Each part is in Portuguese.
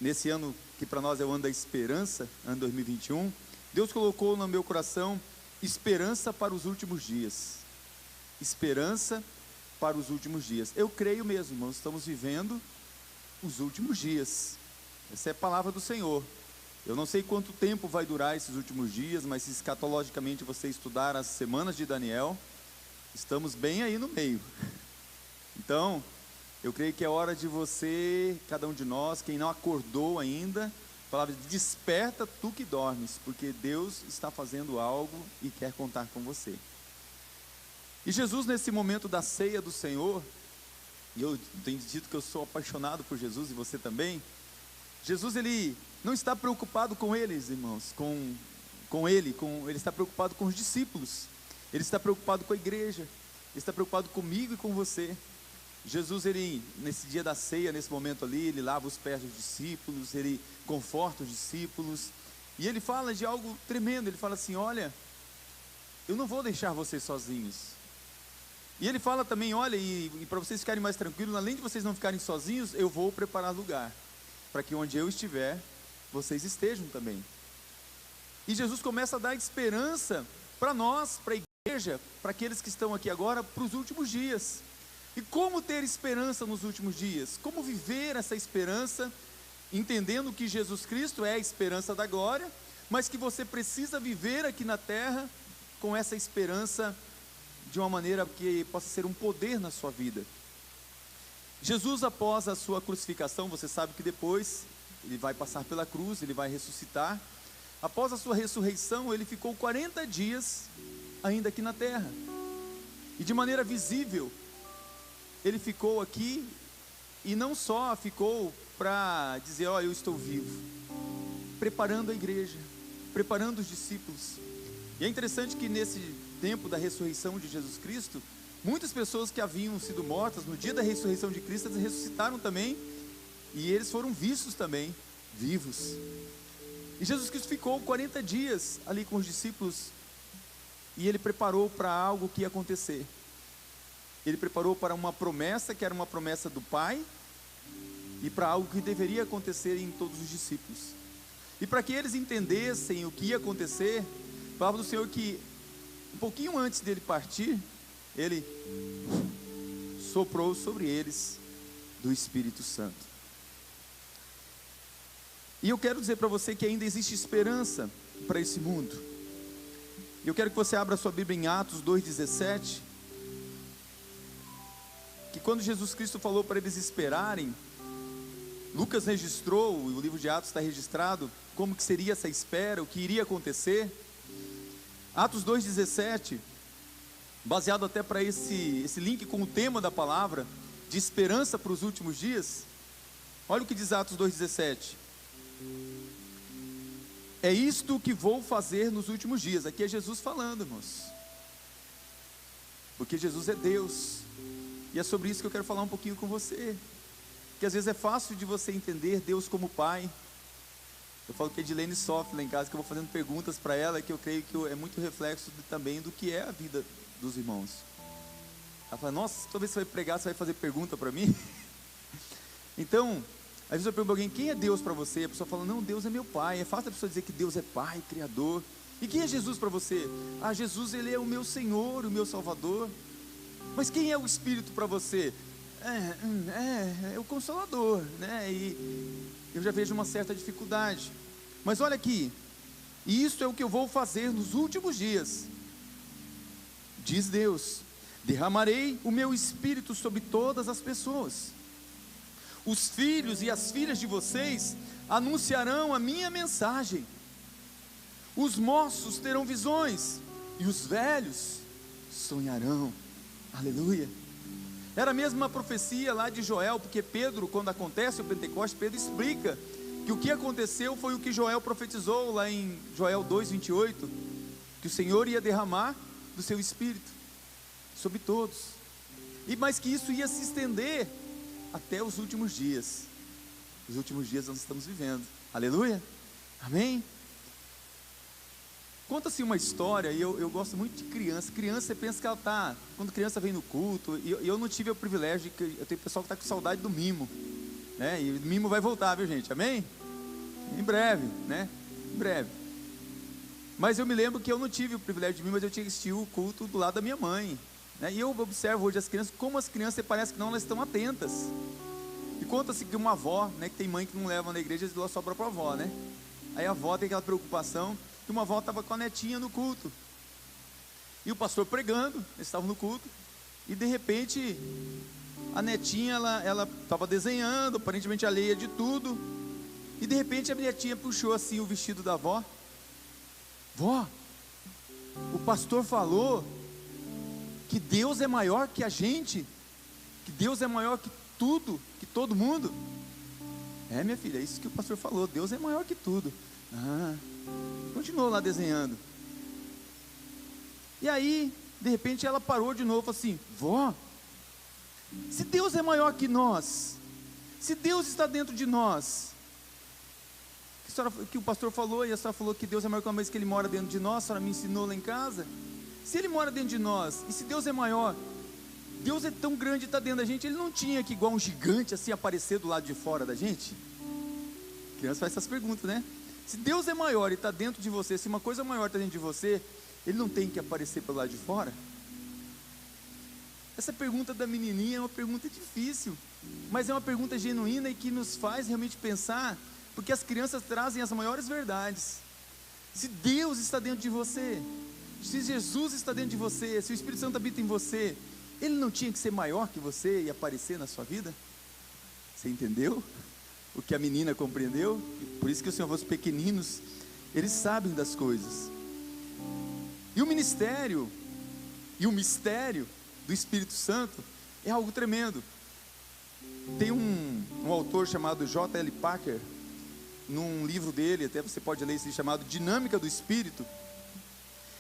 nesse ano que para nós é o ano da esperança, ano 2021, Deus colocou no meu coração esperança para os últimos dias. Esperança para os últimos dias. Eu creio mesmo, irmãos, estamos vivendo os últimos dias. Essa é a palavra do Senhor. Eu não sei quanto tempo vai durar esses últimos dias, mas se escatologicamente você estudar as semanas de Daniel, estamos bem aí no meio. Então, eu creio que é hora de você, cada um de nós, quem não acordou ainda, a palavra de desperta tu que dormes, porque Deus está fazendo algo e quer contar com você. E Jesus, nesse momento da ceia do Senhor, e eu tenho dito que eu sou apaixonado por Jesus e você também, Jesus, ele não está preocupado com eles, irmãos, ele está preocupado com os discípulos, ele está preocupado com a igreja, ele está preocupado comigo e com você. Jesus, ele, nesse dia da ceia, nesse momento ali, ele lava os pés dos discípulos, ele conforta os discípulos, e ele fala de algo tremendo, ele fala assim: olha, eu não vou deixar vocês sozinhos. E ele fala também: olha, e para vocês ficarem mais tranquilos, além de vocês não ficarem sozinhos, eu vou preparar lugar, para que onde eu estiver, vocês estejam também. E Jesus começa a dar esperança para nós, para a igreja, para aqueles que estão aqui agora, para os últimos dias. E como ter esperança nos últimos dias? Como viver essa esperança, entendendo que Jesus Cristo é a esperança da glória, mas que você precisa viver aqui na terra com essa esperança de uma maneira que possa ser um poder na sua vida. Jesus, após a sua crucificação, você sabe que depois ele vai passar pela cruz, ele vai ressuscitar. Após a sua ressurreição, ele ficou 40 dias ainda aqui na terra, e de maneira visível ele ficou aqui, e não só ficou para dizer: ó, eu estou vivo, preparando a igreja, preparando os discípulos. E é interessante que nesse tempo da ressurreição de Jesus Cristo, muitas pessoas que haviam sido mortas no dia da ressurreição de Cristo, eles ressuscitaram também, e eles foram vistos também vivos. E Jesus Cristo ficou 40 dias ali com os discípulos, e ele preparou para algo que ia acontecer. Ele preparou para uma promessa, que era uma promessa do Pai, e para algo que deveria acontecer em todos os discípulos. E para que eles entendessem o que ia acontecer, a palavra do Senhor que um pouquinho antes dele partir, ele soprou sobre eles do Espírito Santo. E eu quero dizer para você que ainda existe esperança para esse mundo. Eu quero que você abra sua Bíblia em Atos 2,17, que quando Jesus Cristo falou para eles esperarem, Lucas registrou, e o livro de Atos está registrado, como que seria essa espera, o que iria acontecer. Atos 2,17, baseado até para esse link com o tema da palavra, de esperança para os últimos dias. Olha o que diz Atos 2,17: é isto que vou fazer nos últimos dias. Aqui é Jesus falando, irmãos, porque Jesus é Deus, e é sobre isso que eu quero falar um pouquinho com você, que às vezes é fácil de você entender Deus como Pai. Eu falo que a Edilene sofre lá em casa, que eu vou fazendo perguntas para ela, que eu creio que é muito reflexo também do que é a vida dos irmãos. Ela fala: nossa, toda vez que você vai pregar, você vai fazer pergunta para mim? Então, às vezes eu pergunto a alguém: quem é Deus para você? A pessoa fala: não, Deus é meu Pai. É fácil a pessoa dizer que Deus é Pai, Criador. E quem é Jesus para você? Ah, Jesus, ele é o meu Senhor, o meu Salvador. Mas quem é o Espírito para você? É o Consolador, né? E eu já vejo uma certa dificuldade. Mas olha aqui: e isso é o que eu vou fazer nos últimos dias, diz Deus: derramarei o meu Espírito sobre todas as pessoas. Os filhos e as filhas de vocês anunciarão a minha mensagem. Os moços terão visões, e os velhos sonharão. Aleluia. Era a mesma profecia lá de Joel, porque Pedro, quando acontece o Pentecostes, Pedro explica que o que aconteceu foi o que Joel profetizou lá em Joel 2,28, que o Senhor ia derramar do seu Espírito sobre todos, mas que isso ia se estender até os últimos dias. Os últimos dias nós estamos vivendo. Aleluia, amém. Conta-se uma história, e eu gosto muito de criança. Criança, você pensa que ela está, quando criança vem no culto, e eu não tive o privilégio, eu tenho pessoal que está com saudade do mimo, E o mimo vai voltar, viu, gente? Amém? Em breve, né? Em breve. Mas eu me lembro que eu não tive o privilégio de mim, mas eu tinha que assistir o culto do lado da minha mãe, né? E eu observo hoje as crianças, como as crianças parece que não, elas estão atentas. E conta-se que uma avó, né, que tem mãe que não leva na igreja, ela sobra para a avó, né? Aí a avó tem aquela preocupação, que uma avó estava com a netinha no culto. E o pastor pregando, eles estavam no culto, e de repente, a netinha, ela estava desenhando, aparentemente alheia de tudo, e de repente a netinha puxou assim o vestido da avó. Vó, o pastor falou que Deus é maior que a gente, que Deus é maior que tudo, que todo mundo. Minha filha, é isso que o pastor falou, Deus é maior que tudo. Continuou lá desenhando. E aí, de repente ela parou de novo, assim: vó, se Deus é maior que nós, se Deus está dentro de nós, que o pastor falou, e a senhora falou que Deus é maior que uma vez que Ele mora dentro de nós, a senhora me ensinou lá em casa. Se Ele mora dentro de nós, e se Deus é maior, Deus é tão grande e está dentro da gente, Ele não tinha que igual um gigante assim aparecer do lado de fora da gente? A criança faz essas perguntas, né? Se Deus é maior e está dentro de você, se uma coisa maior está dentro de você, Ele não tem que aparecer pelo lado de fora? Essa pergunta da menininha é uma pergunta difícil, mas é uma pergunta genuína e que nos faz realmente pensar, porque as crianças trazem as maiores verdades. Se Deus está dentro de você, se Jesus está dentro de você, se o Espírito Santo habita em você, Ele não tinha que ser maior que você e aparecer na sua vida? Você entendeu o que a menina compreendeu? Por isso que os senhores pequeninos, eles sabem das coisas. E o ministério e o mistério do Espírito Santo é algo tremendo. Tem um autor chamado J.L. Packer, num livro dele, até você pode ler esse, chamado Dinâmica do Espírito.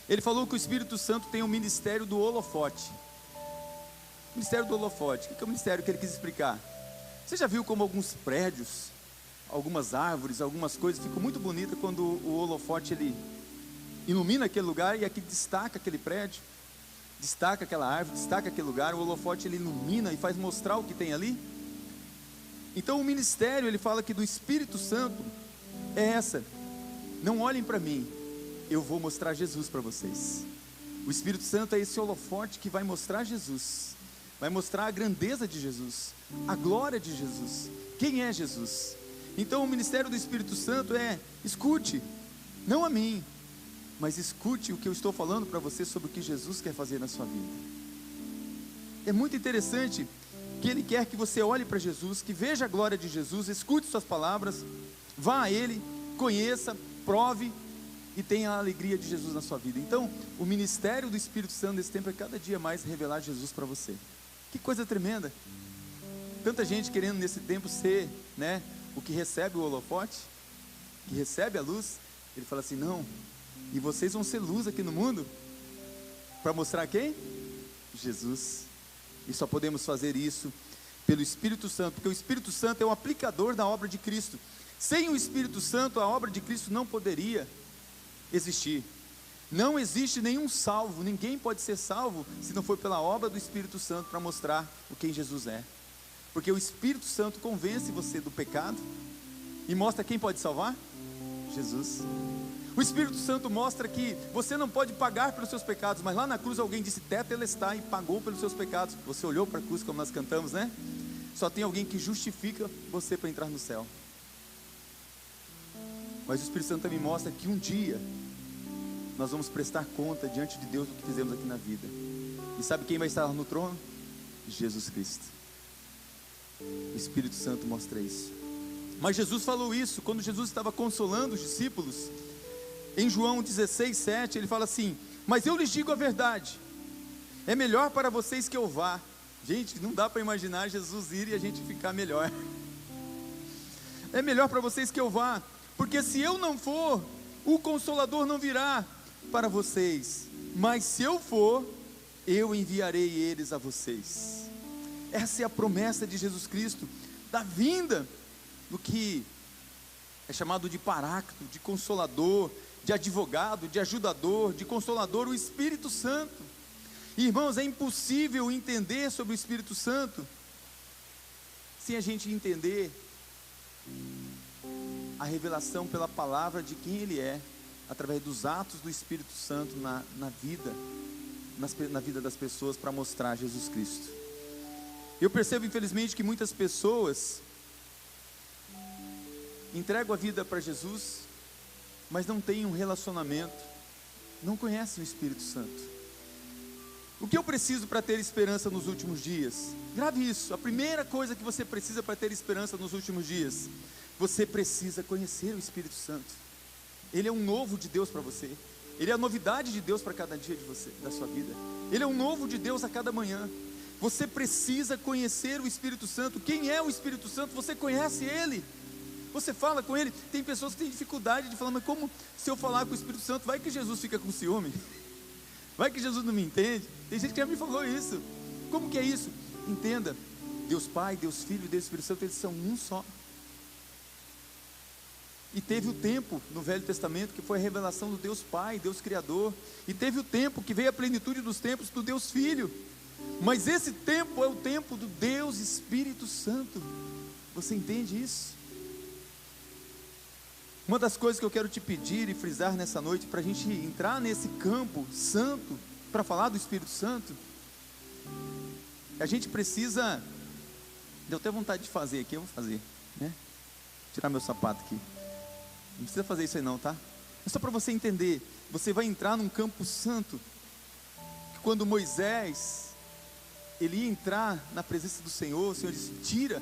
Ele falou que o Espírito Santo tem o ministério do holofote. O ministério do holofote, o que é o ministério que ele quis explicar? Você já viu como alguns prédios, algumas árvores, algumas coisas ficam muito bonitas quando o holofote ele ilumina aquele lugar e aqui destaca aquele prédio, destaca aquela árvore, destaca aquele lugar. O holofote ele ilumina e faz mostrar o que tem ali. Então o ministério, ele fala que do Espírito Santo é essa: não olhem para mim, eu vou mostrar Jesus para vocês. O Espírito Santo é esse holofote que vai mostrar Jesus, vai mostrar a grandeza de Jesus, a glória de Jesus, quem é Jesus. Então o ministério do Espírito Santo é: escute, não a mim, mas escute o que eu estou falando para você sobre o que Jesus quer fazer na sua vida. É muito interessante que Ele quer que você olhe para Jesus, que veja a glória de Jesus, escute suas palavras, vá a Ele, conheça, prove e tenha a alegria de Jesus na sua vida. Então, o ministério do Espírito Santo nesse tempo é cada dia mais revelar Jesus para você. Que coisa tremenda! Tanta gente querendo nesse tempo ser, né, o que recebe o holofote, que recebe a luz. Ele fala assim: não, e vocês vão ser luz aqui no mundo, para mostrar quem? Jesus. E só podemos fazer isso pelo Espírito Santo, porque o Espírito Santo é o aplicador da obra de Cristo. Sem o Espírito Santo, a obra de Cristo não poderia existir. Não existe nenhum salvo, ninguém pode ser salvo se não for pela obra do Espírito Santo para mostrar o quem Jesus é. Porque o Espírito Santo convence você do pecado e mostra quem pode salvar? Jesus. O Espírito Santo mostra que você não pode pagar pelos seus pecados, mas lá na cruz alguém disse tetelestai e pagou pelos seus pecados. Você olhou para a cruz como nós cantamos, né? Só tem alguém que justifica você para entrar no céu. Mas o Espírito Santo também mostra que um dia nós vamos prestar conta diante de Deus do que fizemos aqui na vida. E sabe quem vai estar no trono? Jesus Cristo. O Espírito Santo mostra isso. Mas Jesus falou isso quando Jesus estava consolando os discípulos. Em João 16:7 ele fala assim: mas eu lhes digo a verdade, é melhor para vocês que eu vá. Gente, não dá para imaginar Jesus ir e a gente ficar melhor. É melhor para vocês que eu vá, porque se eu não for, o Consolador não virá para vocês, mas se eu for, eu enviarei eles a vocês. Essa é a promessa de Jesus Cristo, da vinda do que é chamado de Paráclito, de Consolador, de advogado, de ajudador, de consolador, o Espírito Santo. Irmãos, é impossível entender sobre o Espírito Santo sem a gente entender a revelação pela palavra de quem Ele é, através dos atos do Espírito Santo na vida das pessoas, para mostrar Jesus Cristo. Eu percebo, infelizmente, que muitas pessoas entregam a vida para Jesus, mas não têm um relacionamento, não conhecem o Espírito Santo. O que eu preciso para ter esperança nos últimos dias? Grave isso, a primeira coisa que você precisa para ter esperança nos últimos dias: você precisa conhecer o Espírito Santo. Ele é um novo de Deus para você, Ele é a novidade de Deus para cada dia da sua vida, Ele é um novo de Deus a cada manhã. Você precisa conhecer o Espírito Santo. Quem é o Espírito Santo? Você conhece Ele, você fala com Ele. Tem pessoas que têm dificuldade de falar, mas como se eu falar com o Espírito Santo, vai que Jesus fica com ciúme? Vai que Jesus não me entende? Tem gente que já me falou isso. Como que é isso? Entenda, Deus Pai, Deus Filho e Deus Espírito Santo, eles são um só. E teve o tempo no Velho Testamento que foi a revelação do Deus Pai, Deus Criador. E teve o tempo que veio a plenitude dos tempos do Deus Filho. Mas esse tempo é o tempo do Deus Espírito Santo. Você entende isso? Uma das coisas que eu quero te pedir e frisar nessa noite, para a gente entrar nesse campo santo, para falar do Espírito Santo, a gente precisa, deu até vontade de fazer aqui, eu vou fazer, né? Tirar meu sapato aqui, não precisa fazer isso aí não, tá? É só para você entender, você vai entrar num campo santo, que quando Moisés, ele ia entrar na presença do Senhor, o Senhor disse, tira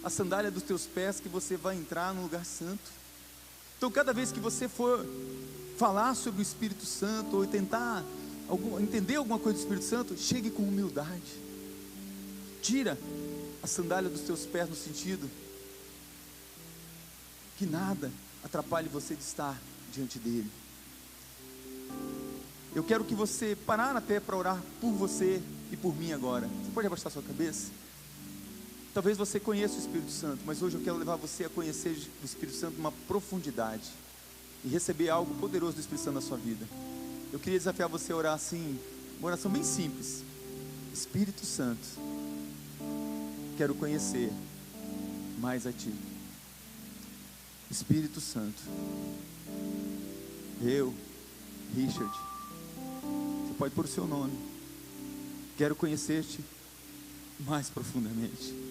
a sandália dos teus pés, que você vai entrar num lugar santo. Então, cada vez que você for falar sobre o Espírito Santo, ou tentar entender alguma coisa do Espírito Santo, chegue com humildade. Tira a sandália dos teus pés, no sentido que nada atrapalhe você de estar diante dele. Eu quero que você parar até para orar por você e por mim agora. Você pode abaixar sua cabeça? Talvez você conheça o Espírito Santo, mas hoje eu quero levar você a conhecer o Espírito Santo numa profundidade e receber algo poderoso do Espírito Santo na sua vida. Eu queria desafiar você a orar assim, uma oração bem simples. Espírito Santo, quero conhecer mais a Ti. Espírito Santo, eu, Richard, você pode pôr o seu nome, quero conhecer-te mais profundamente.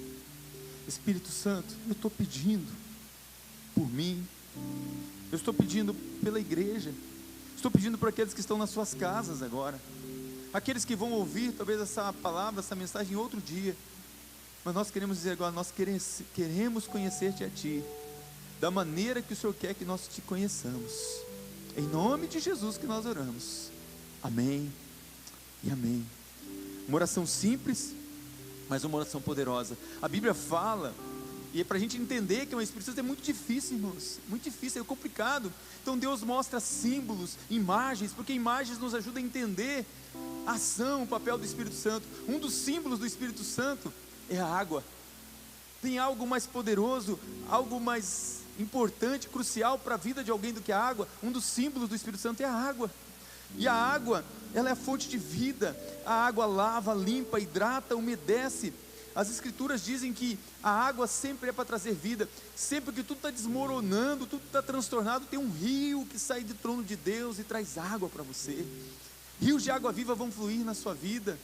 Espírito Santo, eu estou pedindo por mim, eu estou pedindo pela igreja, estou pedindo por aqueles que estão nas suas casas agora, aqueles que vão ouvir talvez essa palavra, essa mensagem em outro dia, mas nós queremos dizer agora, nós queremos conhecer-te a Ti, da maneira que o Senhor quer que nós te conheçamos, em nome de Jesus que nós oramos, amém e amém. Uma oração simples, mas uma oração poderosa. A Bíblia fala, e para a gente entender que é um Espírito Santo é muito difícil, irmãos, muito difícil, é complicado. Então Deus mostra símbolos, imagens, porque imagens nos ajudam a entender a ação, o papel do Espírito Santo. Um dos símbolos do Espírito Santo é a água. Tem algo mais poderoso, algo mais importante, crucial para a vida de alguém do que a água? Um dos símbolos do Espírito Santo é a água. E a água, ela é a fonte de vida. A água lava, limpa, hidrata, umedece. As escrituras dizem que a água sempre é para trazer vida. Sempre que tudo está desmoronando, tudo está transtornado, tem um rio que sai do trono de Deus e traz água para você. Rios de água viva vão fluir na sua vida.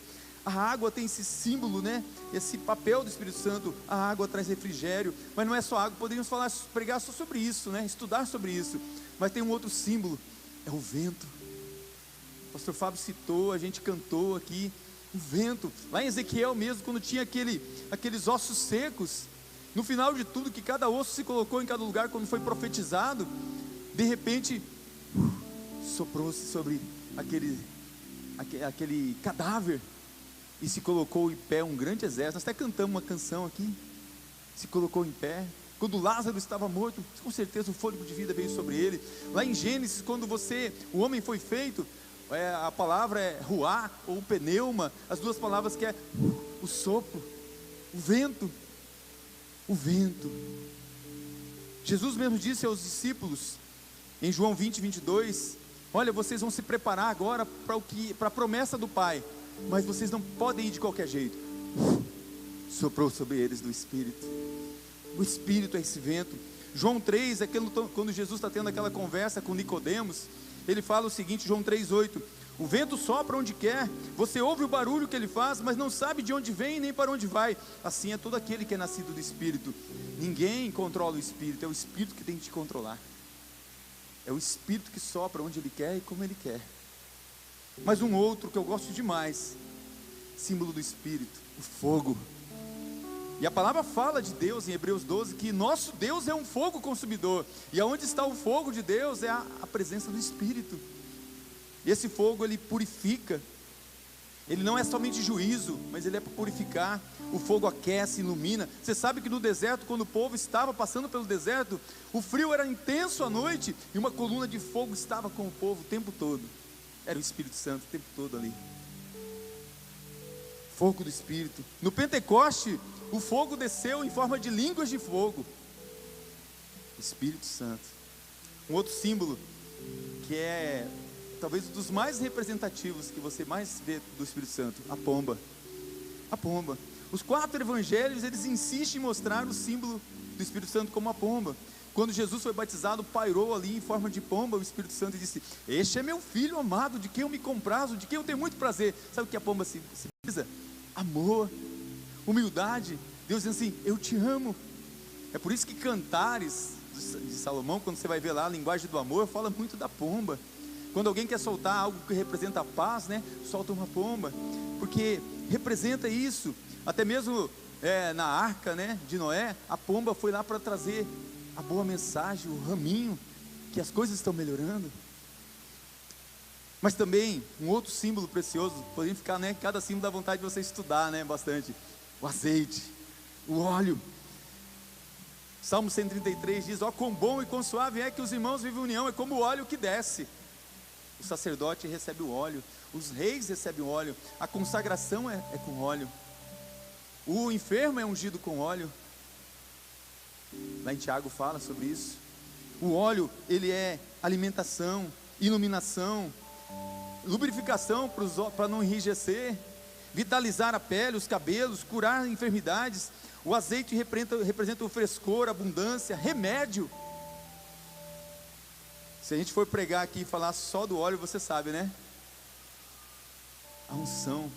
A água tem esse símbolo, né? Esse papel do Espírito Santo. A água traz refrigério, mas não é só água. Poderíamos pregar só sobre isso, né? Estudar sobre isso. Mas tem um outro símbolo, é o vento. O pastor Fábio citou, a gente cantou aqui, o vento. Lá em Ezequiel mesmo, quando tinha aqueles ossos secos, no final de tudo, que cada osso se colocou em cada lugar, quando foi profetizado, de repente, soprou-se sobre aquele cadáver, e se colocou em pé um grande exército. Nós até cantamos uma canção aqui, se colocou em pé. Quando Lázaro estava morto, com certeza o fôlego de vida veio sobre ele. Lá em Gênesis, quando o homem foi feito, a palavra é ruá ou pneuma, as duas palavras que é o sopro, o vento. Jesus mesmo disse aos discípulos em João 20, 22, olha, vocês vão se preparar agora para a promessa do Pai, mas vocês não podem ir de qualquer jeito. Soprou sobre eles do Espírito. O Espírito é esse vento. João 3, quando Jesus está tendo aquela conversa com Nicodemos, ele fala o seguinte, João 3,8: o vento sopra onde quer, você ouve o barulho que ele faz, mas não sabe de onde vem nem para onde vai. Assim é todo aquele que é nascido do Espírito. Ninguém controla o Espírito, é o Espírito que tem que te controlar. É o Espírito que sopra onde ele quer e como ele quer. Mas um outro que eu gosto demais, símbolo do Espírito, o fogo. E a palavra fala de Deus em Hebreus 12, que nosso Deus é um fogo consumidor, e aonde está o fogo de Deus é a presença do Espírito. E esse fogo, ele purifica. Ele não é somente juízo, mas ele é para purificar. O fogo aquece, ilumina. Você sabe que no deserto, quando o povo estava passando pelo deserto, o frio era intenso à noite, e uma coluna de fogo estava com o povo o tempo todo. Era o Espírito Santo o tempo todo ali. Fogo do Espírito. No Pentecoste, o fogo desceu em forma de línguas de fogo. Espírito Santo. Um outro símbolo, que é talvez um dos mais representativos que você mais vê do Espírito Santo, a pomba. A pomba. Os 4 evangelhos, eles insistem em mostrar o símbolo do Espírito Santo como a pomba. Quando Jesus foi batizado, pairou ali em forma de pomba o Espírito Santo e disse: este é meu filho amado, de quem eu me comprazo, de quem eu tenho muito prazer. Sabe o que a pomba simboliza? Amor, humildade. Deus diz assim: eu te amo. É por isso que Cantares de Salomão, quando você vai ver lá a linguagem do amor, fala muito da pomba. Quando alguém quer soltar algo que representa a paz, né, solta uma pomba, porque representa isso. Até mesmo na arca, né, de Noé, a pomba foi lá para trazer a boa mensagem, o raminho, que as coisas estão melhorando. Mas também, um outro símbolo precioso, podem ficar, né, cada símbolo dá vontade de você estudar, né, bastante. O azeite, o óleo. Salmo 133 diz: ó, quão bom e quão suave é que os irmãos vivem em união, é como o óleo que desce. O sacerdote recebe o óleo, os reis recebem o óleo, a consagração é com óleo, o enfermo é ungido com óleo. Lá em Tiago fala sobre isso. O óleo, ele é alimentação, iluminação, lubrificação para não enrijecer, vitalizar a pele, os cabelos, curar enfermidades. O azeite representa o frescor, abundância, remédio. Se a gente for pregar aqui e falar só do óleo, você sabe, né? A unção,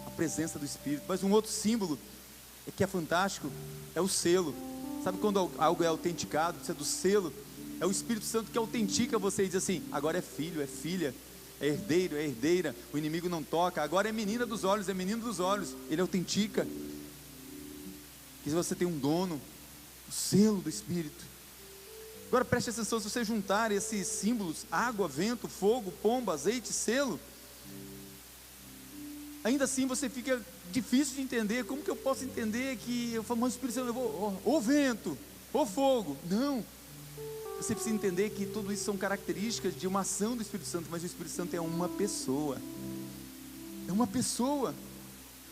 a presença do Espírito. Mas um outro símbolo que é fantástico é o selo. Sabe quando algo é autenticado, precisa do selo? É o Espírito Santo que autentica você e diz assim: agora é filho, é filha, é herdeiro, é herdeira, o inimigo não toca, agora é menina dos olhos, é menino dos olhos. Ele autentica que você tem um dono, o selo do Espírito. Agora preste atenção, se você juntar esses símbolos, água, vento, fogo, pomba, azeite, selo, ainda assim você fica difícil de entender. Como que eu posso entender que eu falo, mas o Espírito Santo, eu vou, ou vento, ou fogo? Não, você precisa entender que tudo isso são características de uma ação do Espírito Santo, mas o Espírito Santo é uma pessoa. É uma pessoa.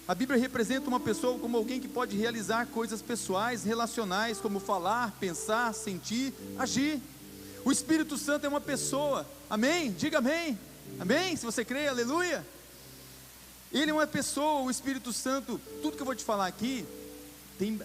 A Bíblia representa uma pessoa como alguém que pode realizar coisas pessoais, relacionais, como falar, pensar, sentir, agir. O Espírito Santo é uma pessoa. Amém? Diga amém. Amém? Se você crê, aleluia. Ele é uma pessoa, o Espírito Santo. Tudo que eu vou te falar aqui tem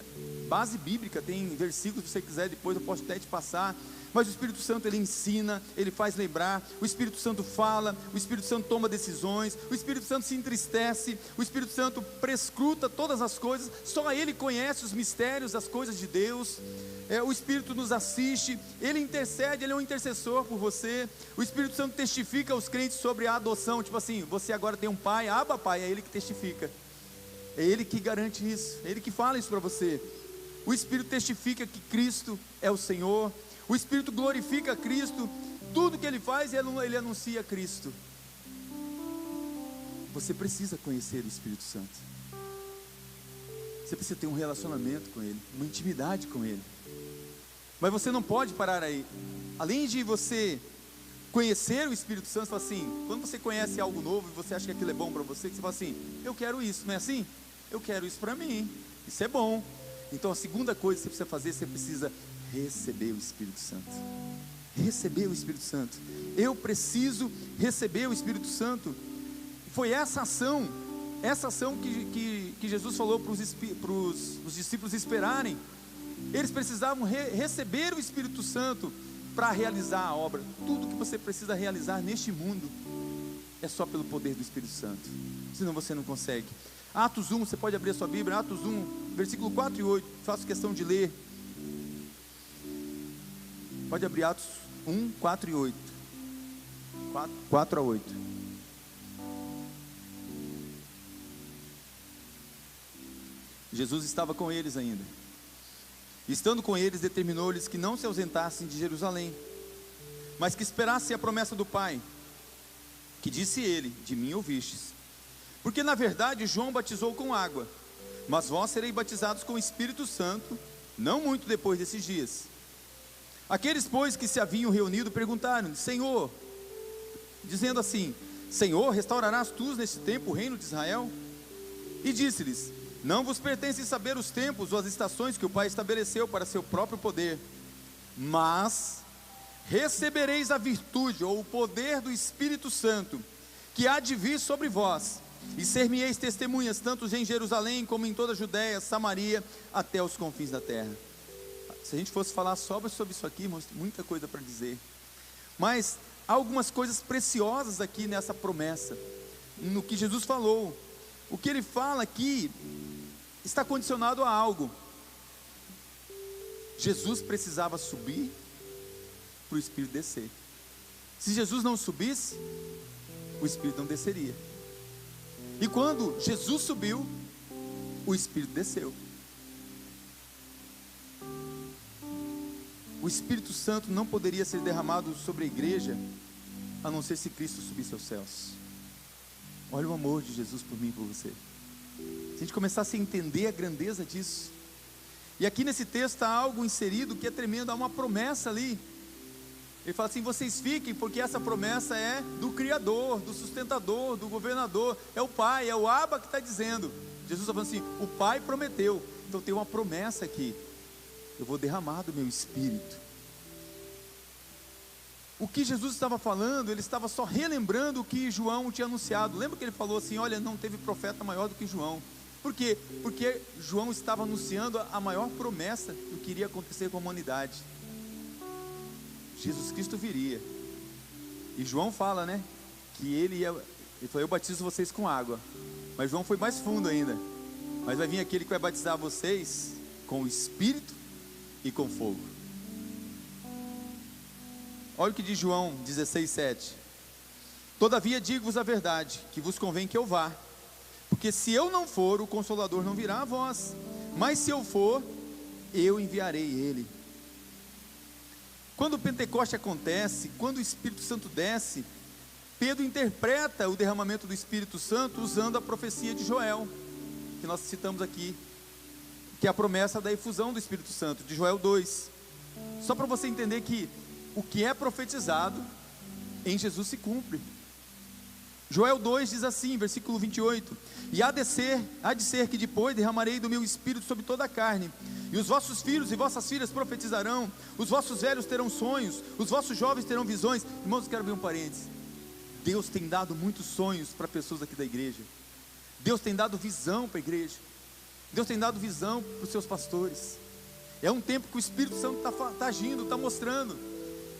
base bíblica, tem versículos, se você quiser depois eu posso até te passar. Mas o Espírito Santo, ele ensina, ele faz lembrar, o Espírito Santo fala, o Espírito Santo toma decisões, o Espírito Santo se entristece, o Espírito Santo prescruta todas as coisas, só ele conhece os mistérios, as coisas de Deus. O Espírito nos assiste, ele intercede, ele é um intercessor por você. O Espírito Santo testifica aos crentes sobre a adoção, tipo assim, você agora tem um pai, Abba Pai, é ele que testifica, é ele que garante isso, é ele que fala isso para você. O Espírito testifica que Cristo é o Senhor. O Espírito glorifica Cristo. Tudo que ele faz, ele anuncia Cristo. Você precisa conhecer o Espírito Santo. Você precisa ter um relacionamento com ele, uma intimidade com ele. Mas você não pode parar aí. Além de você conhecer o Espírito Santo, você fala assim, quando você conhece algo novo e você acha que aquilo é bom para você, você fala assim, eu quero isso, não é assim? Eu quero isso para mim, isso é bom. Então a segunda coisa que você precisa fazer, você precisa receber o Espírito Santo. Receber o Espírito Santo. Eu preciso receber o Espírito Santo. Foi essa ação que Jesus falou para os discípulos esperarem. Eles precisavam receber o Espírito Santo para realizar a obra. Tudo que você precisa realizar neste mundo é só pelo poder do Espírito Santo, senão você não consegue. Atos 1, você pode abrir a sua Bíblia, Atos 1, versículo 4 e 8, faço questão de ler. Pode abrir Atos 1, 4 e 8. 4 a 8. Jesus estava com eles ainda. Estando com eles, determinou-lhes que não se ausentassem de Jerusalém, mas que esperassem a promessa do Pai, que disse ele: de mim ouvistes. Porque na verdade João batizou com água, mas vós sereis batizados com o Espírito Santo, não muito depois desses dias. Aqueles, pois, que se haviam reunido, perguntaram: Senhor, dizendo assim: Senhor, restaurarás tu neste tempo o reino de Israel? E disse-lhes: não vos pertence saber os tempos ou as estações que o Pai estabeleceu para seu próprio poder, mas recebereis a virtude ou o poder do Espírito Santo, que há de vir sobre vós, e ser-me-eis testemunhas, tanto em Jerusalém como em toda a Judéia, Samaria, até os confins da terra. Se a gente fosse falar só sobre isso aqui, irmãos, muita coisa para dizer, mas há algumas coisas preciosas aqui nessa promessa, no que Jesus falou. O que ele fala aqui está condicionado a algo. Jesus precisava subir para o Espírito descer. Se Jesus não subisse, o Espírito não desceria. E quando Jesus subiu, o Espírito desceu. O Espírito Santo não poderia ser derramado sobre a igreja, a não ser se Cristo subisse aos céus. Olha o amor de Jesus por mim e por você. Se a gente começasse a entender a grandeza disso. E aqui nesse texto há algo inserido que é tremendo, há uma promessa ali. Ele fala assim: vocês fiquem, porque essa promessa é do Criador, do sustentador, do governador. É o Pai, é o Abba que está dizendo. Jesus está falando assim: o Pai prometeu. Então tem uma promessa aqui: eu vou derramar do meu Espírito. O que Jesus estava falando, ele estava só relembrando o que João tinha anunciado. Lembra que ele falou assim: olha, não teve profeta maior do que João. Por quê? Porque João estava anunciando a maior promessa do que iria acontecer com a humanidade. Jesus Cristo viria. E João fala, né, que ele falou: eu batizo vocês com água. Mas João foi mais fundo ainda: mas vai vir aquele que vai batizar vocês com o Espírito e com fogo. Olha o que diz João 16:7. Todavia digo-vos a verdade, que vos convém que eu vá, porque se eu não for, o Consolador não virá a vós, mas se eu for, eu enviarei ele. Quando o Pentecoste acontece, quando o Espírito Santo desce, Pedro interpreta o derramamento do Espírito Santo usando a profecia de Joel, que nós citamos aqui, que é a promessa da efusão do Espírito Santo, de Joel 2. Só para você entender que o que é profetizado em Jesus se cumpre. Joel 2 diz assim, versículo 28: e há de ser que depois derramarei do meu Espírito sobre toda a carne, e os vossos filhos e vossas filhas profetizarão, os vossos velhos terão sonhos, os vossos jovens terão visões. Irmãos, eu quero abrir um parênteses. Deus tem dado muitos sonhos para pessoas aqui da igreja. Deus tem dado visão para a igreja. Deus tem dado visão para os seus pastores. É um tempo que o Espírito Santo está agindo, está mostrando.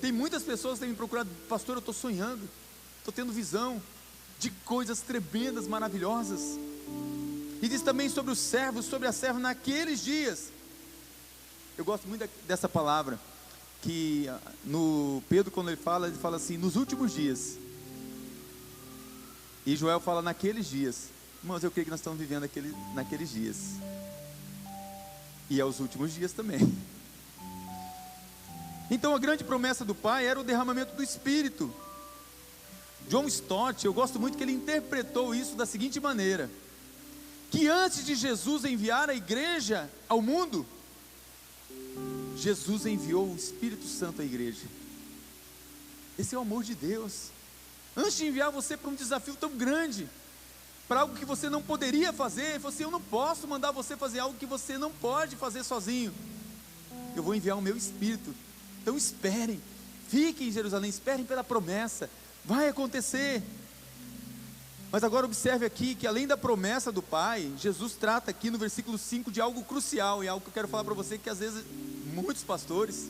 Tem muitas pessoas que têm me procurado: pastor, eu estou sonhando, estou tendo visão de coisas tremendas, maravilhosas. E diz também sobre os servos, sobre a serva naqueles dias. Eu gosto muito dessa palavra, que no Pedro, quando ele fala assim: nos últimos dias. E Joel fala naqueles dias. Irmãos, eu creio que nós estamos vivendo naqueles dias. E é os últimos dias também. Então a grande promessa do Pai era o derramamento do Espírito. John Stott, eu gosto muito que ele interpretou isso da seguinte maneira: que antes de Jesus enviar a igreja ao mundo, Jesus enviou o Espírito Santo à igreja. Esse é o amor de Deus. Antes de enviar você para um desafio tão grande, para algo que você não poderia fazer, ele falou assim: eu não posso mandar você fazer algo que você não pode fazer sozinho. Eu vou enviar o meu Espírito. Então esperem, fiquem em Jerusalém, esperem pela promessa. Vai acontecer. Mas agora observe aqui que além da promessa do Pai, Jesus trata aqui no versículo 5 de algo crucial, e algo que eu quero falar para você, que às vezes muitos pastores,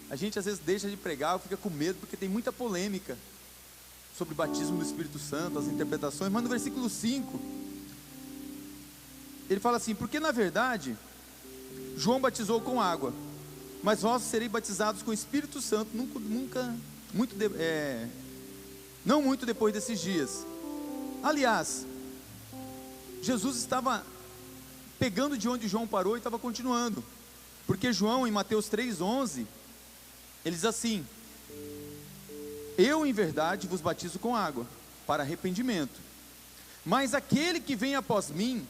a gente às vezes deixa de pregar, fica com medo, porque tem muita polêmica sobre o batismo do Espírito Santo, as interpretações. Mas no versículo 5, ele fala assim: porque na verdade, João batizou com água, mas vós sereis batizados com o Espírito Santo, não muito depois desses dias. Aliás, Jesus estava pegando de onde João parou e estava continuando, porque João, em Mateus 3,11, ele diz assim: eu em verdade vos batizo com água, para arrependimento, mas aquele que vem após mim,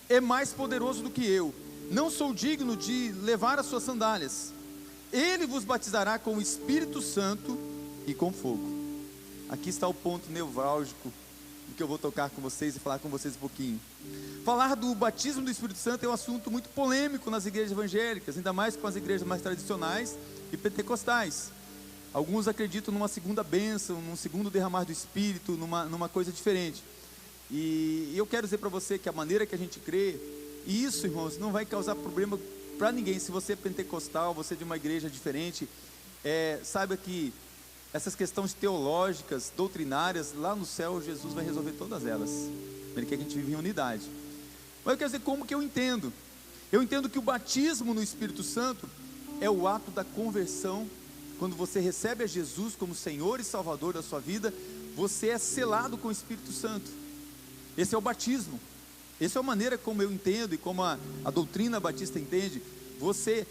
é mais poderoso do que eu, não sou digno de levar as suas sandálias, ele vos batizará com o Espírito Santo e com fogo. Aqui está o ponto nevrálgico do que eu vou tocar com vocês e falar com vocês um pouquinho. Falar do batismo do Espírito Santo é um assunto muito polêmico nas igrejas evangélicas, ainda mais com as igrejas mais tradicionais e pentecostais. Alguns acreditam numa segunda bênção, num segundo derramar do Espírito, numa coisa diferente. E eu quero dizer para você que a maneira que a gente crê, isso, irmãos, não vai causar problema para ninguém. Se você é pentecostal, você é de uma igreja diferente, saiba que essas questões teológicas, doutrinárias, lá no céu Jesus vai resolver todas elas. Ele quer que a gente viva em unidade. Mas eu quero dizer como que eu entendo. Eu entendo que o batismo no Espírito Santo é o ato da conversão. Quando você recebe a Jesus como Senhor e Salvador da sua vida, você é selado com o Espírito Santo. Esse é o batismo. Essa é a maneira como eu entendo e como a doutrina batista entende. Você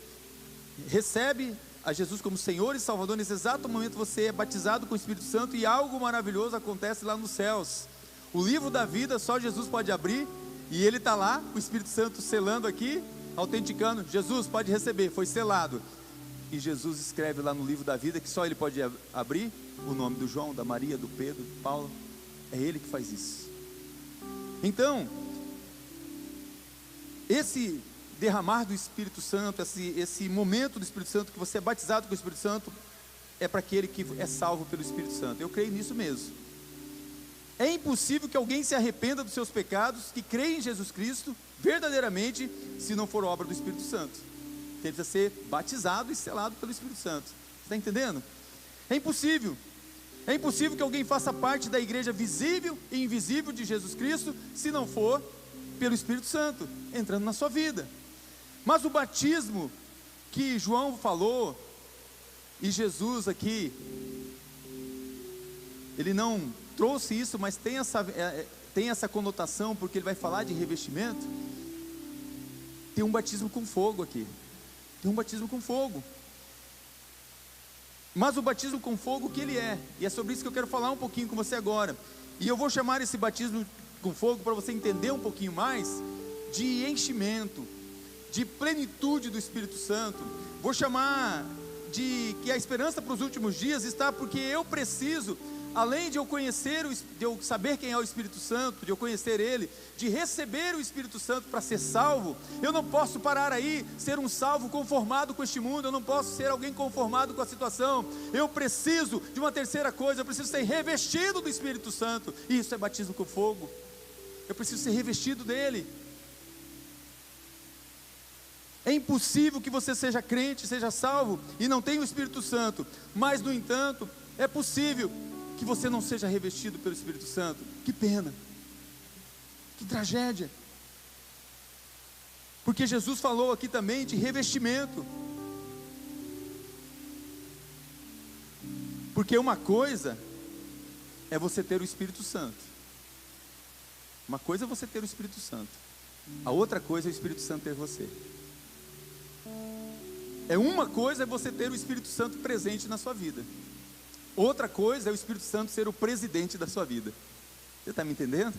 recebe a Jesus como Senhor e Salvador, nesse exato momento você é batizado com o Espírito Santo e algo maravilhoso acontece lá nos céus. O livro da vida só Jesus pode abrir, e ele está lá, o Espírito Santo selando aqui, autenticando: Jesus pode receber, foi selado. E Jesus escreve lá no livro da vida, que só ele pode abrir, o nome do João, da Maria, do Pedro, do Paulo. É ele que faz isso. Então, esse derramar do Espírito Santo, esse momento do Espírito Santo, que você é batizado com o Espírito Santo, é para aquele que é salvo pelo Espírito Santo. Eu creio nisso mesmo. É impossível que alguém se arrependa dos seus pecados, que creia em Jesus Cristo verdadeiramente, se não for obra do Espírito Santo. Ele precisa ser batizado e selado pelo Espírito Santo. Você está entendendo? É impossível. É impossível que alguém faça parte da igreja visível e invisível de Jesus Cristo, se não for pelo Espírito Santo entrando na sua vida. Mas o batismo que João falou, e Jesus aqui, ele não trouxe isso, mas tem essa conotação, porque ele vai falar de revestimento. Tem um batismo com fogo aqui. Tem um batismo com fogo. Mas o batismo com fogo, o que ele é? E é sobre isso que eu quero falar um pouquinho com você agora. E eu vou chamar esse batismo com fogo, para você entender um pouquinho mais, de enchimento, de plenitude do Espírito Santo. Vou chamar de que a esperança para os últimos dias está porque eu preciso, além de eu conhecer, de eu saber quem é o Espírito Santo, de eu conhecer Ele, de receber o Espírito Santo para ser salvo. Eu não posso parar aí, ser um salvo conformado com este mundo. Eu não posso ser alguém conformado com a situação. Eu preciso de uma terceira coisa: eu preciso ser revestido do Espírito Santo. E isso é batismo com fogo. Eu preciso ser revestido dele. É impossível que você seja crente, seja salvo e não tenha o Espírito Santo. Mas, no entanto, é possível que você não seja revestido pelo Espírito Santo. Que pena, que tragédia. Porque Jesus falou aqui também de revestimento. Porque uma coisa é você ter o Espírito Santo. Uma coisa é você ter o Espírito Santo. A outra coisa é o Espírito Santo ter você. Uma coisa é você ter o Espírito Santo presente na sua vida. Outra coisa é o Espírito Santo ser o presidente da sua vida. Você está me entendendo?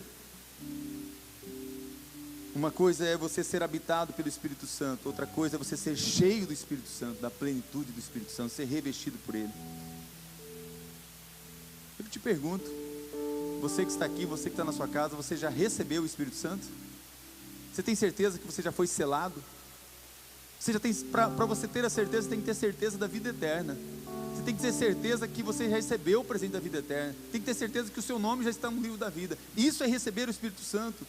Uma coisa é você ser habitado pelo Espírito Santo. Outra coisa é você ser cheio do Espírito Santo, da plenitude do Espírito Santo, ser revestido por Ele. Eu te pergunto, você que está aqui, você que está na sua casa, você já recebeu o Espírito Santo? Você tem certeza que você já foi selado? Você já tem, para você ter a certeza, você tem que ter certeza da vida eterna. Você tem que ter certeza que você já recebeu o presente da vida eterna. Tem que ter certeza que o seu nome já está no livro da vida. Isso é receber o Espírito Santo.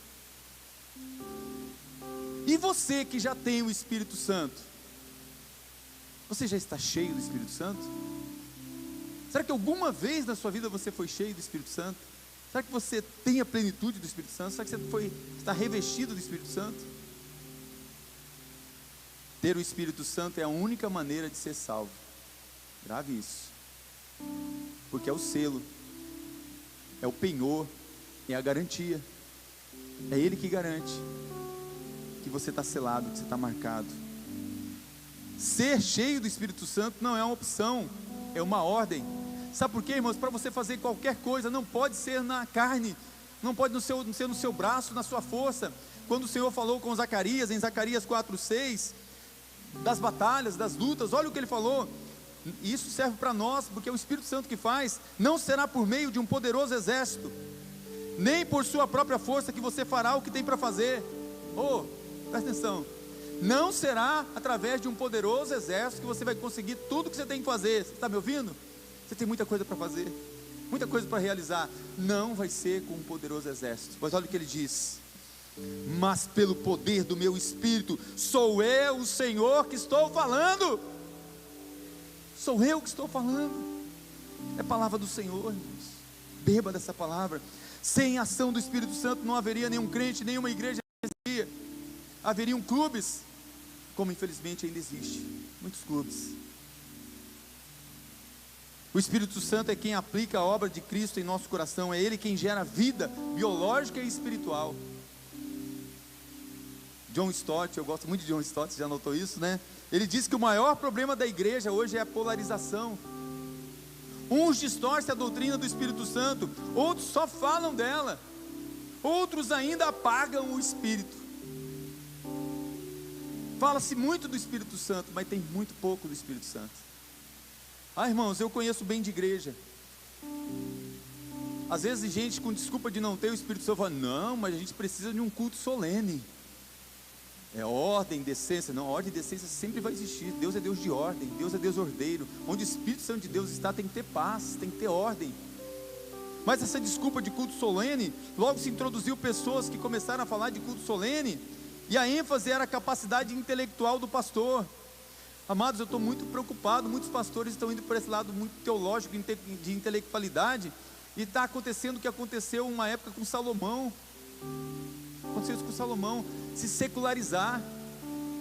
E você que já tem o Espírito Santo, você já está cheio do Espírito Santo? Será que alguma vez na sua vida você foi cheio do Espírito Santo? Será que você tem a plenitude do Espírito Santo? Será que você está revestido do Espírito Santo? Ter o Espírito Santo é a única maneira de ser salvo. Grave isso. Porque é o selo, é o penhor, é a garantia. É Ele que garante que você está selado, que você está marcado. Ser cheio do Espírito Santo não é uma opção, é uma ordem. Sabe por quê, irmãos? Para você fazer qualquer coisa, não pode ser na carne, não pode ser no seu braço, na sua força. Quando o Senhor falou com Zacarias, em Zacarias 4:6, das batalhas, das lutas, olha o que Ele falou. Isso serve para nós, porque é o Espírito Santo que faz. Não será por meio de um poderoso exército, nem por sua própria força que você fará o que tem para fazer. Presta atenção. Não será através de um poderoso exército que você vai conseguir tudo que você tem que fazer. Você está me ouvindo? Você tem muita coisa para fazer, muita coisa para realizar. Não vai ser com um poderoso exército. Mas olha o que ele diz: mas pelo poder do meu Espírito, sou eu, o Senhor, que estou falando. Sou eu que estou falando. É a palavra do Senhor, irmãos. Beba dessa palavra. Sem a ação do Espírito Santo não haveria nenhum crente, nenhuma igreja. Haveriam clubes, como infelizmente ainda existe, muitos clubes. O Espírito Santo é quem aplica a obra de Cristo em nosso coração. É Ele quem gera vida biológica e espiritual. John Stott, eu gosto muito de John Stott, já notou isso, né? Ele diz que o maior problema da igreja hoje é a polarização. Uns distorcem a doutrina do Espírito Santo, outros só falam dela, outros ainda apagam o Espírito. Fala-se muito do Espírito Santo, mas tem muito pouco do Espírito Santo. Irmãos, eu conheço bem de igreja. Às vezes gente com desculpa de não ter o Espírito Santo fala: não, mas a gente precisa de um culto solene. É ordem, decência. Não, ordem e decência sempre vai existir. Deus é Deus de ordem, Deus é Deus ordeiro. Onde o Espírito Santo de Deus está, tem que ter paz, tem que ter ordem. Mas essa desculpa de culto solene, logo se introduziu pessoas que começaram a falar de culto solene, e a ênfase era a capacidade intelectual do pastor. Amados, eu estou muito preocupado. Muitos pastores estão indo por esse lado muito teológico, de intelectualidade, e está acontecendo o que aconteceu uma época com Salomão. Aconteceu isso com Salomão, se secularizar.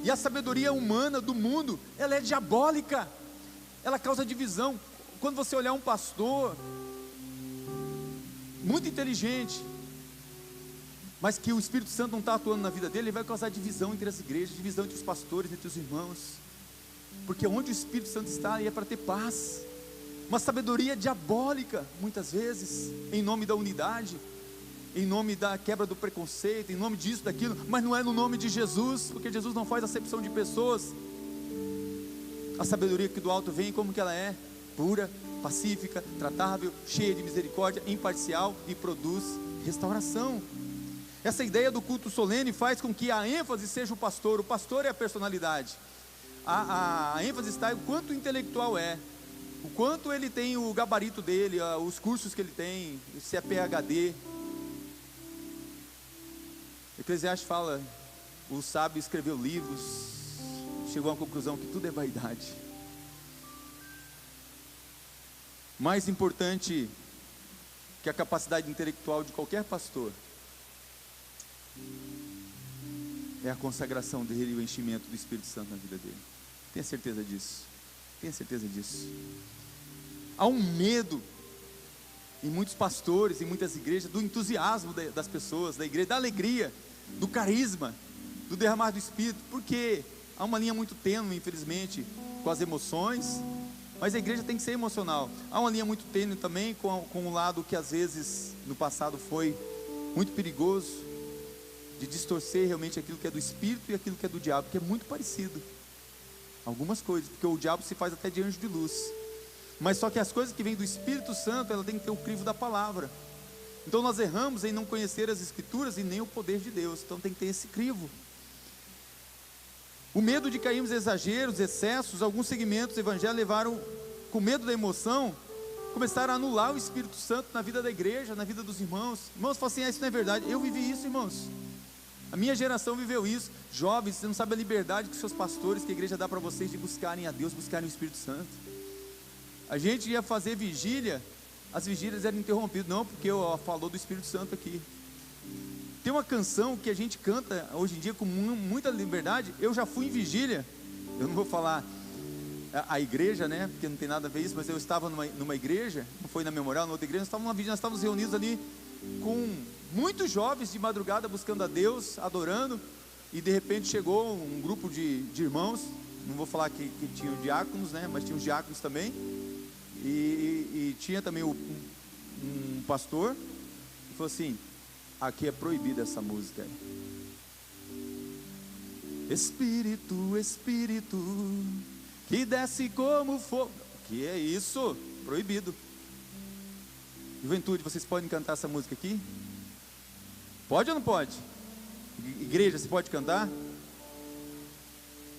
E a sabedoria humana do mundo, ela é diabólica, ela causa divisão. Quando você olhar um pastor muito inteligente, mas que o Espírito Santo não está atuando na vida dele, ele vai causar divisão entre as igrejas, divisão entre os pastores, entre os irmãos. Porque onde o Espírito Santo está, aí é para ter paz. Uma sabedoria diabólica, muitas vezes, em nome da unidade, em nome da quebra do preconceito, em nome disso, daquilo, mas não é no nome de Jesus, porque Jesus não faz acepção de pessoas. A sabedoria que do alto vem, como que ela é? Pura, pacífica, tratável, cheia de misericórdia, imparcial e produz restauração. Essa ideia do culto solene faz com que a ênfase seja o pastor é a personalidade. A ênfase está em quanto intelectual é, o quanto ele tem o gabarito dele, os cursos que ele tem, se é PhD. Eclesiastes fala: o sábio escreveu livros, chegou à conclusão que tudo é vaidade. Mais importante que a capacidade intelectual de qualquer pastor é a consagração dele e o enchimento do Espírito Santo na vida dele. Tenha certeza disso. Tenha certeza disso. Há um medo em muitos pastores, em muitas igrejas, do entusiasmo das pessoas, da igreja, da alegria, do carisma, do derramar do Espírito. Porque há uma linha muito tênue, infelizmente, com as emoções. Mas a igreja tem que ser emocional. Há uma linha muito tênue também com o lado que às vezes no passado foi muito perigoso, de distorcer realmente aquilo que é do Espírito e aquilo que é do diabo, que é muito parecido. Algumas coisas, porque o diabo se faz até de anjo de luz. Mas só que as coisas que vêm do Espírito Santo, ela tem que ter o crivo da palavra. Então nós erramos em não conhecer as Escrituras e nem o poder de Deus. Então tem que ter esse crivo. O medo de cairmos em exageros, excessos, alguns segmentos do evangelho levaram, com medo da emoção, começaram a anular o Espírito Santo na vida da igreja, na vida dos irmãos. Irmãos, falam assim, isso não é verdade. Eu vivi isso, irmãos. A minha geração viveu isso. Jovens, você não sabe a liberdade que seus pastores, que a igreja dá para vocês de buscarem a Deus, buscarem o Espírito Santo. A gente ia fazer vigília, as vigílias eram interrompidas, não, porque falou do Espírito Santo aqui. Tem uma canção que a gente canta hoje em dia com muita liberdade. Eu já fui em vigília, eu não vou falar a igreja, né, porque não tem nada a ver isso, mas eu estava numa igreja, não foi na Memorial, na outra igreja, nós estávamos reunidos ali com muitos jovens de madrugada buscando a Deus, adorando, e de repente chegou um grupo de irmãos, não vou falar que tinham diáconos, né, mas tinha os diáconos também, e tinha também um pastor, que falou assim, aqui é proibida essa música. Espírito, Espírito, que desce como fogo. Que é isso? Proibido. Juventude, vocês podem cantar essa música aqui? Pode ou não pode? Igreja, você pode cantar?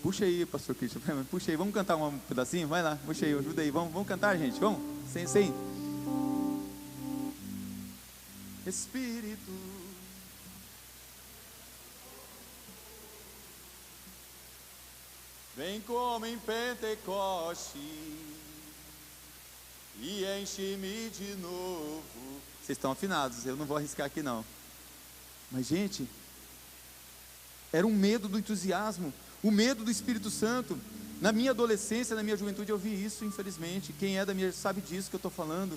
Puxa aí, pastor Cristian, puxa aí, vamos cantar um pedacinho? Vai lá, puxa aí, ajuda aí, vamos cantar, gente, vamos? Sem. Espírito, vem como em Pentecoste e enche-me de novo. Vocês estão afinados, eu não vou arriscar aqui não. Mas gente, era um medo do entusiasmo, o medo do Espírito Santo. Na minha adolescência, na minha juventude eu vi isso, infelizmente. Quem é da minha sabe disso que eu estou falando.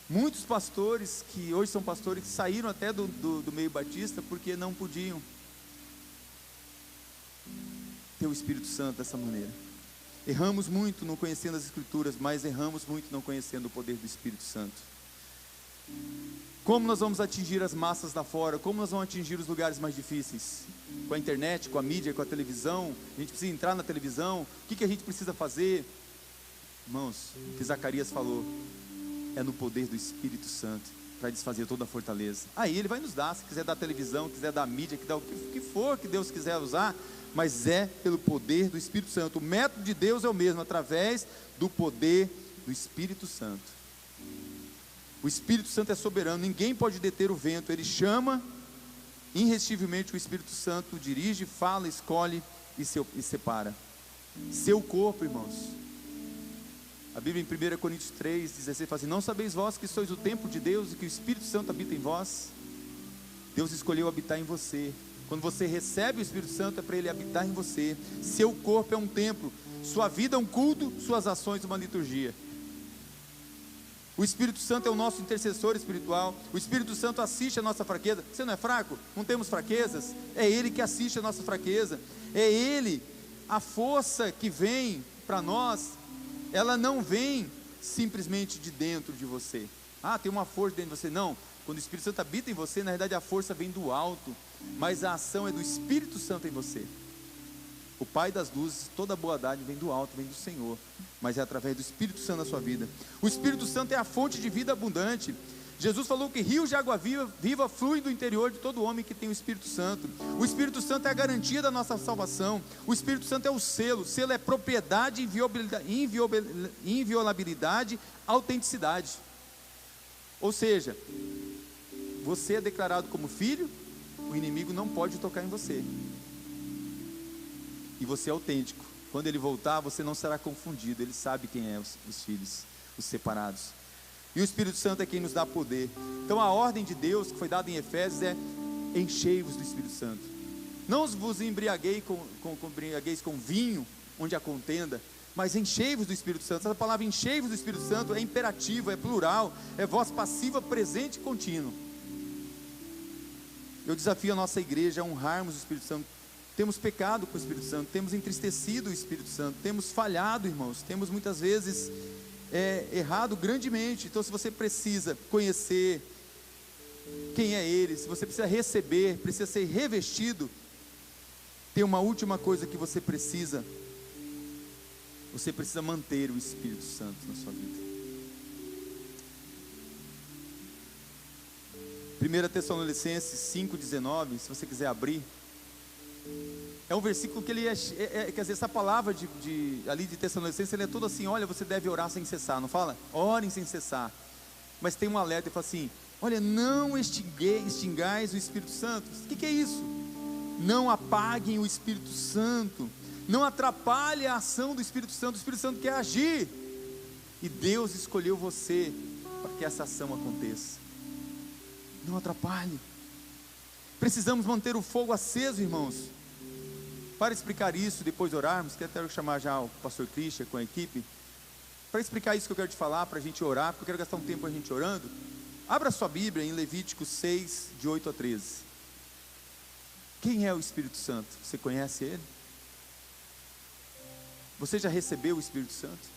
Muitos pastores, que hoje são pastores, que saíram até do meio batista, porque não podiam ter o Espírito Santo dessa maneira. Erramos muito não conhecendo as Escrituras, mas erramos muito não conhecendo o poder do Espírito Santo. Como nós vamos atingir as massas lá fora? Como nós vamos atingir os lugares mais difíceis? Com a internet, com a mídia, com a televisão? A gente precisa entrar na televisão? O que a gente precisa fazer? Irmãos, o que Zacarias falou é no poder do Espírito Santo, para desfazer toda a fortaleza. Aí Ele vai nos dar, se quiser dar televisão, quiser dar mídia, que dá o que for que Deus quiser usar, mas é pelo poder do Espírito Santo. O método de Deus é o mesmo, através do poder do Espírito Santo. O Espírito Santo é soberano, ninguém pode deter o vento. Ele chama, irresistivelmente o Espírito Santo dirige, fala, escolhe e separa. Seu corpo, irmãos. A Bíblia em 1 Coríntios 3,16 fala assim, não sabeis vós que sois o templo de Deus e que o Espírito Santo habita em vós? Deus escolheu habitar em você. Quando você recebe o Espírito Santo é para Ele habitar em você. Seu corpo é um templo, sua vida é um culto, suas ações uma liturgia. O Espírito Santo é o nosso intercessor espiritual. O Espírito Santo assiste a nossa fraqueza. Você não é fraco? Não temos fraquezas? É Ele que assiste a nossa fraqueza. É Ele, a força que vem para nós, ela não vem simplesmente de dentro de você. Ah, tem uma força dentro de você. Não, quando o Espírito Santo habita em você, na verdade a força vem do alto, mas a ação é do Espírito Santo em você. O Pai das luzes, toda boa dádiva vem do alto, vem do Senhor, mas é através do Espírito Santo na sua vida. O Espírito Santo é a fonte de vida abundante. Jesus falou que rios de água viva fluem do interior de todo homem que tem o Espírito Santo. O Espírito Santo é a garantia da nossa salvação. O Espírito Santo é o selo é propriedade, inviolabilidade, autenticidade. Ou seja, você é declarado como filho, o inimigo não pode tocar em você. E você é autêntico. Quando ele voltar, você não será confundido. Ele sabe quem é os filhos, os separados. E o Espírito Santo é quem nos dá poder. Então a ordem de Deus que foi dada em Efésios é: enchei-vos do Espírito Santo. Não vos embriagueis com vinho, onde há contenda, mas enchei-vos do Espírito Santo. Essa palavra enchei-vos do Espírito Santo é imperativo, é plural, é voz passiva, presente e contínuo. Eu desafio a nossa igreja a honrarmos o Espírito Santo. Temos pecado com o Espírito Santo, temos entristecido o Espírito Santo, temos falhado, irmãos, temos muitas vezes errado grandemente. Então, se você precisa conhecer quem é Ele, se você precisa receber, precisa ser revestido, tem uma última coisa que você precisa manter o Espírito Santo na sua vida. 1 Tessalonicenses 5,19, se você quiser abrir. É um versículo que ele quer dizer, essa palavra ali de Tessalonicenses, ele é todo assim: olha, você deve orar sem cessar, não fala? Orem sem cessar. Mas tem um alerta e fala assim: olha, não extingais o Espírito Santo. O que é isso? Não apaguem o Espírito Santo, não atrapalhe a ação do Espírito Santo. O Espírito Santo quer agir, e Deus escolheu você para que essa ação aconteça. Não atrapalhe. Precisamos manter o fogo aceso, irmãos. Para explicar isso, depois de orarmos, quero chamar já o pastor Christian com a equipe, para explicar isso que eu quero te falar, para a gente orar, porque eu quero gastar um tempo a gente orando. Abra sua Bíblia em Levítico 6, de 8 a 13. Quem é o Espírito Santo? Você conhece ele? Você já recebeu o Espírito Santo?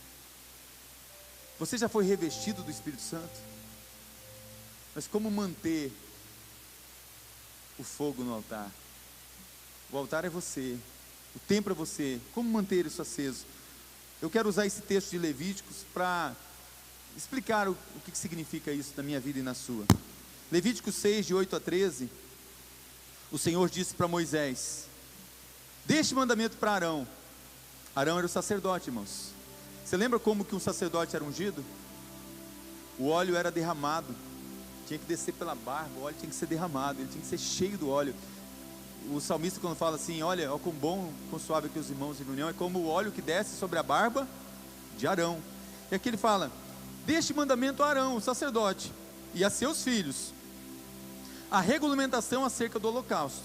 Você já foi revestido do Espírito Santo? Mas como manter o fogo no altar? O altar é você, o templo é você. Como manter isso aceso? Eu quero usar esse texto de Levíticos para explicar o que significa isso na minha vida e na sua. Levíticos 6, de 8 a 13, o Senhor disse para Moisés: dê este mandamento para Arão. Arão era o sacerdote, irmãos. Você lembra como que um sacerdote era ungido? O óleo era derramado, tinha que descer pela barba, o óleo tinha que ser derramado, ele tinha que ser cheio do óleo. O salmista, quando fala assim: olha, ó, quão bom, quão suave que os irmãos em união, é como o óleo que desce sobre a barba de Arão. E aqui ele fala: dê este mandamento a Arão, o sacerdote, e a seus filhos, a regulamentação acerca do holocausto.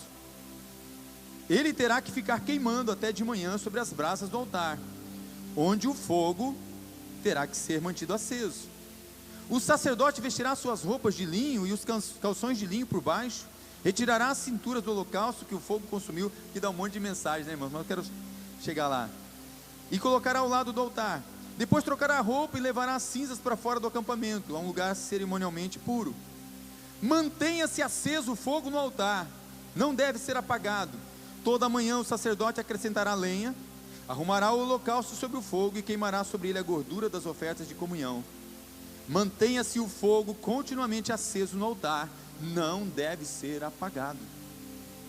Ele terá que ficar queimando até de manhã sobre as brasas do altar, onde o fogo terá que ser mantido aceso. O sacerdote vestirá suas roupas de linho e os calções de linho por baixo, retirará as cinturas do holocausto que o fogo consumiu, que dá um monte de mensagem, né, irmãos? Mas eu quero chegar lá. E colocará ao lado do altar. Depois trocará a roupa e levará as cinzas para fora do acampamento, a um lugar cerimonialmente puro. Mantenha-se aceso o fogo no altar, não deve ser apagado. Toda manhã o sacerdote acrescentará lenha, arrumará o holocausto sobre o fogo e queimará sobre ele a gordura das ofertas de comunhão. Mantenha-se o fogo continuamente aceso no altar, não deve ser apagado.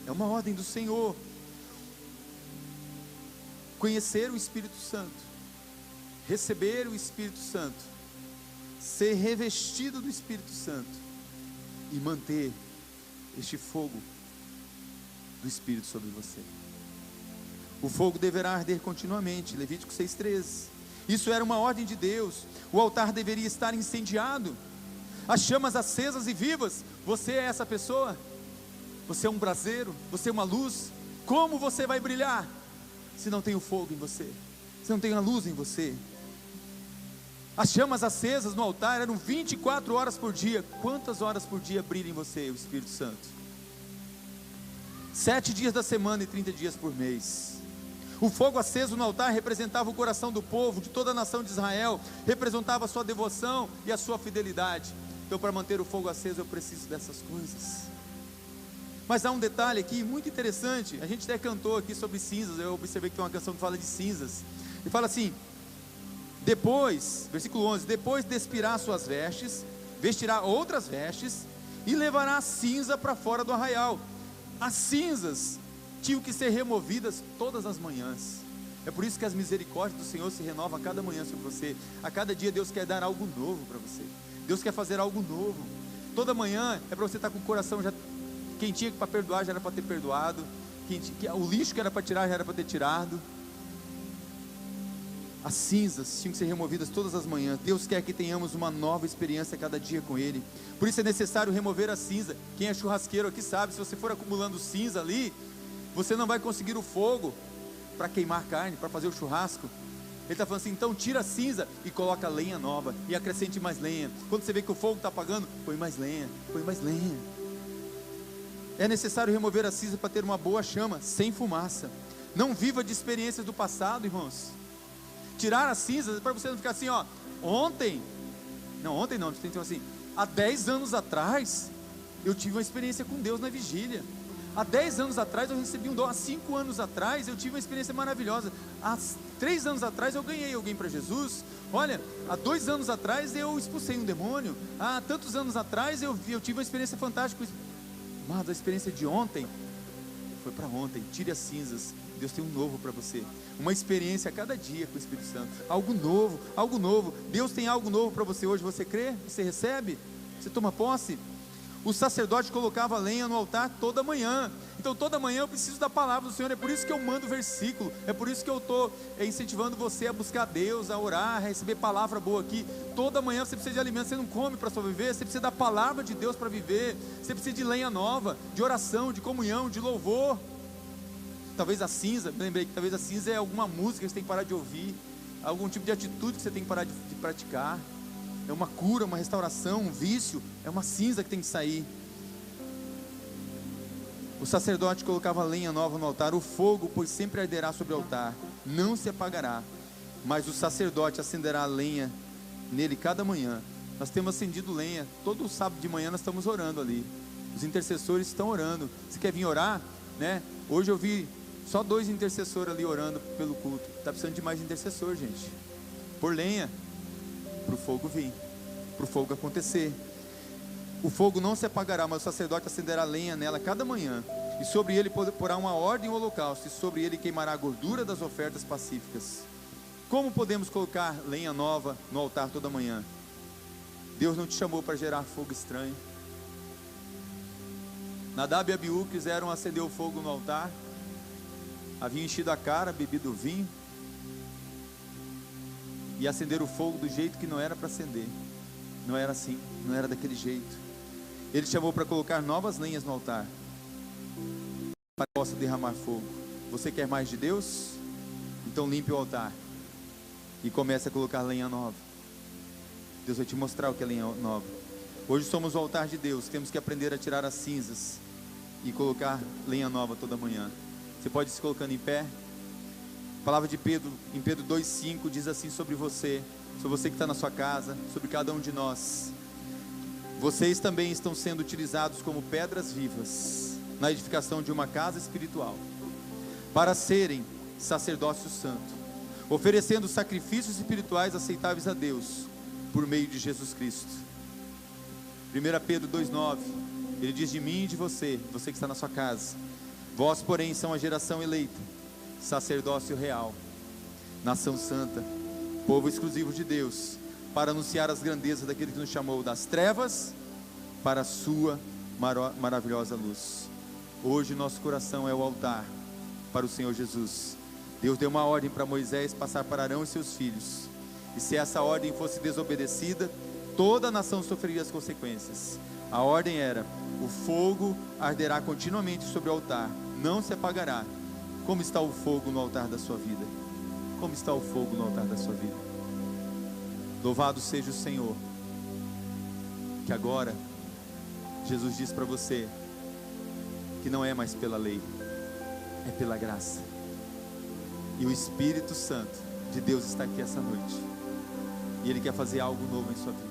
É uma ordem do Senhor. Conhecer o Espírito Santo, receber o Espírito Santo, ser revestido do Espírito Santo e manter este fogo do Espírito sobre você. O fogo deverá arder continuamente. Levítico 6,13. Isso era uma ordem de Deus. O altar deveria estar incendiado, as chamas acesas e vivas. Você é essa pessoa? Você é um braseiro? Você é uma luz? Como você vai brilhar se não tem o fogo em você, se não tem a luz em você? As chamas acesas no altar eram 24 horas por dia. Quantas horas por dia brilha em você o Espírito Santo? 7 dias da semana e 30 dias por mês. O fogo aceso no altar representava o coração do povo, de toda a nação de Israel, representava a sua devoção e a sua fidelidade. Então, para manter o fogo aceso, eu preciso dessas coisas. Mas há um detalhe aqui muito interessante. A gente até cantou aqui sobre cinzas. Eu observei que tem uma canção que fala de cinzas. Ele fala assim: depois, versículo 11: depois despirá suas vestes, vestirá outras vestes e levará a cinza para fora do arraial. As cinzas tinham que ser removidas todas as manhãs. É por isso que as misericórdias do Senhor se renovam a cada manhã sobre você. A cada dia Deus quer dar algo novo para você. Deus quer fazer algo novo. Toda manhã é para você estar com o coração já, quem tinha para perdoar já era para ter perdoado, o lixo que era para tirar já era para ter tirado. As cinzas tinham que ser removidas todas as manhãs. Deus quer que tenhamos uma nova experiência a cada dia com Ele. Por isso é necessário remover a cinza. Quem é churrasqueiro aqui sabe, se você for acumulando cinza ali, você não vai conseguir o fogo para queimar carne, para fazer o churrasco. Ele está falando assim: então tira a cinza e coloca lenha nova, e acrescente mais lenha. Quando você vê que o fogo está apagando, põe mais lenha, põe mais lenha. É necessário remover a cinza para ter uma boa chama, sem fumaça. Não viva de experiências do passado, irmãos. Tirar as cinzas é para você não ficar assim, ó, ontem não, você tem que dizer assim: há 10 anos atrás eu tive uma experiência com Deus na vigília. Há 10 anos atrás eu recebi um dom. Há 5 anos atrás eu tive uma experiência maravilhosa. Há 3 anos atrás eu ganhei alguém para Jesus. Olha, há 2 anos atrás eu expulsei um demônio. Há tantos anos atrás eu tive uma experiência fantástica. Mas a experiência de ontem foi para ontem. Tire as cinzas Deus tem um novo para você, uma experiência a cada dia com o Espírito Santo, algo novo, algo novo. Deus tem algo novo para você hoje. Você crê? Você recebe? Você toma posse? O sacerdote colocava lenha no altar toda manhã. Então toda manhã eu preciso da palavra do Senhor. É por isso que eu mando versículo. É por isso que eu estou incentivando você a buscar Deus, a orar, a receber palavra boa aqui. Toda manhã você precisa de alimento. Você não come para sobreviver. Você precisa da palavra de Deus para viver. Você precisa de lenha nova, de oração, de comunhão, de louvor. Talvez a cinza, me lembrei que talvez a cinza é alguma música que você tem que parar de ouvir, algum tipo de atitude que você tem que parar de praticar. É uma cura, uma restauração, um vício. É uma cinza que tem que sair. O sacerdote colocava lenha nova no altar. O fogo, pois sempre arderá sobre o altar, não se apagará, mas o sacerdote acenderá a lenha nele cada manhã. Nós temos acendido lenha. Todo sábado de manhã nós estamos orando ali. Os intercessores estão orando. Você quer vir orar? Né? Hoje eu vi só 2 intercessores ali orando pelo culto. Está precisando de mais intercessor, gente. Por lenha, para o fogo vir, para o fogo acontecer. O fogo não se apagará, mas o sacerdote acenderá lenha nela cada manhã, e sobre ele porá uma ordem holocausto, e sobre ele queimará a gordura das ofertas pacíficas. Como podemos colocar lenha nova no altar toda manhã? Deus não te chamou para gerar fogo estranho. Nadab e Abiú quiseram acender o fogo no altar. Haviam enchido a cara, bebido vinho, e acenderam o fogo do jeito que não era para acender. Não era assim, não era daquele jeito. Ele chamou para colocar novas lenhas no altar, para que possa derramar fogo. Você quer mais de Deus? Então limpe o altar e comece a colocar lenha nova. Deus vai te mostrar o que é lenha nova. Hoje somos o altar de Deus. Temos que aprender a tirar as cinzas e colocar lenha nova toda manhã. Você pode ir se colocando em pé. A palavra de Pedro, em Pedro 2,5, diz assim sobre você que está na sua casa, sobre cada um de nós: vocês também estão sendo utilizados como pedras vivas na edificação de uma casa espiritual, para serem sacerdócio santo, oferecendo sacrifícios espirituais aceitáveis a Deus, por meio de Jesus Cristo. 1 Pedro 2,9, ele diz de mim e de você que está na sua casa: vós, porém, são a geração eleita, sacerdócio real, nação santa, povo exclusivo de Deus, para anunciar as grandezas daquele que nos chamou das trevas para a sua maravilhosa luz. Hoje nosso coração é o altar para o Senhor Jesus. Deus deu uma ordem para Moisés passar para Arão e seus filhos, e se essa ordem fosse desobedecida, toda a nação sofreria as consequências. A ordem era: o fogo arderá continuamente sobre o altar, não se apagará. Como está o fogo no altar da sua vida? Como está o fogo no altar da sua vida? Louvado seja o Senhor, que agora Jesus diz para você que não é mais pela lei, é pela graça. E o Espírito Santo de Deus está aqui essa noite, e Ele quer fazer algo novo em sua vida.